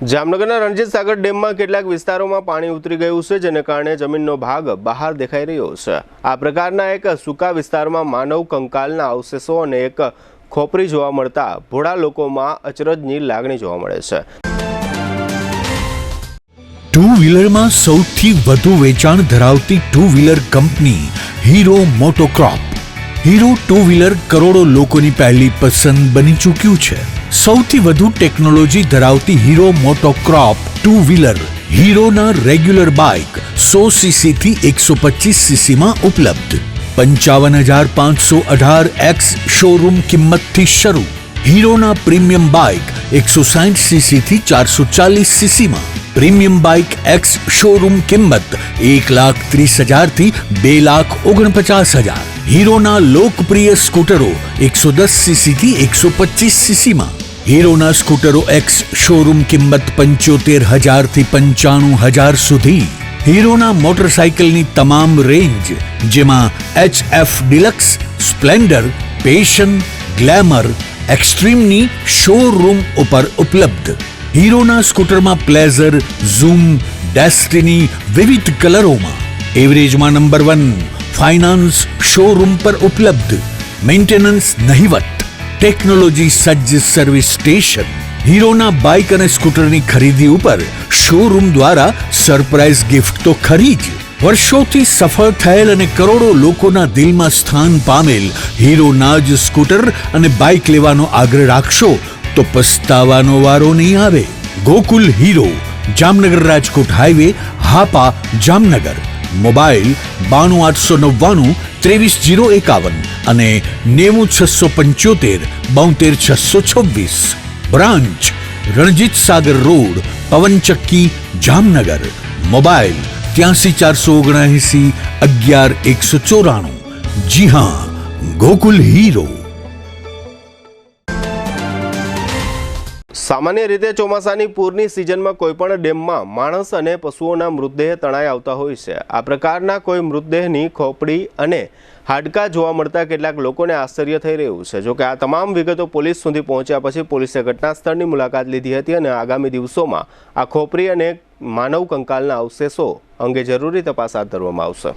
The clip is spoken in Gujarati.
જામનગરના રણજીત સાગર ડેમમાં કેટલાક વિસ્તારોમાં પાણી ઉતરી ગયું છે, જેને કારણે જમીનનો ભાગ બહાર દેખાઈ રહ્યો છે। આ પ્રકારના એક સૂકા વિસ્તારમાં માનવ કંકાલના અવશેષો અને એક ખોપરી જોવા મળતા ભોળા લોકોમાં અચરજની લાગણી જોવા મળે છે। ટુ વ્હીલરમાં સૌથી વધુ વેચાણ ધરાવતી two wheeler company Hero MotoCorp. Hero two wheeler કરોડો લોકોની પહેલી પસંદ બની ચૂક્યું છે। સૌથી વધુ ટેકનોલોજી ધરાવતી હીરો મોટોક્રોપ ટુ વ્હીલર હીરોના રેગ્યુલર બાઇક 100 સીસી થી 125 સીસી માં ઉપલબ્ધ। 55,518 શોરૂમ કિંમતથી શરૂ। હીરોના પ્રીમિયમ બાઇક 160 સીસી થી 440 સીસી માં। પ્રીમિયમ બાઇક એક્સ શોરૂમ કિંમત 1,30,000 થી 2,49,000। હીરોના લોકપ્રિય સ્કૂટરો 110 સીસી થી 125 સીસી માં। હીરોના સ્કૂટરો એક્સ શોરૂમ કિંમત 75,000 થી 95,000 સુધી। હીરોના મોટરસાઇકલની તમામ રેન્જ જેમાં HF Deluxe, Splendor, Passion, Glamour, એક્સ્ટ્રીમની શોરૂમ ઉપર ઉપલબ્ધ। હીરોના સ્કૂટરમાં પ્લેઝર, ઝૂમ, ડેસ્ટિની વિવિધ કલરોમાં। એવરેજમાં નંબર 1 ફાઇનાન્સ શોરૂમ પર ઉપલબ્ધ। મેન્ટેનન્સ નહિવત, ટેકનોલોજી સજ્જ સર્વિસ સ્ટેશન। હીરોના બાઇક અને સ્કૂટરની ખરીદી ઉપર શોરૂમ દ્વારા સરપ્રાઇઝ ગિફ્ટ તો ખરી જ। વર્ષોથી સફળ થયેલ અને કરોડો લોકોના દિલમાં સ્થાન પામેલ હીરોના જ સ્કૂટર અને બાઇક લેવાનો આગ્રહ રાખશો તો પસ્તાવાનો વારો નહીં આવે। Gokul hero, Jamnagar Rajkot highway, Hapa, Jamnagar. Mobile 92 899 23 051 અને 90 675 72 626। Branch Ranjit Sagar road, પવનચક્કી, Jamnagar. Mobile 83 479 11 194। જી હા, ગોકુલ હીરો। સામાન્ય રીતે ચોમાસાની પૂરની સિઝનમાં કોઈપણ ડેમમાં માણસ અને પશુઓના મૃતદેહ તણાઈ આવતા હોય છે। આ પ્રકારના કોઈ મૃતદેહની ખોપડી અને હાડકાં જોવા મળતા કેટલાક લોકોને આશ્ચર્ય થઈ રહ્યું છે। જોકે આ તમામ વિગતો પોલીસ સુધી પહોંચ્યા પછી પોલીસે ઘટના સ્થળની મુલાકાત લીધી હતી અને આગામી દિવસોમાં આ ખોપરી અને માનવ કંકાલના અવશેષો અંગે જરૂરી તપાસ હાથ ધરવામાં આવશે।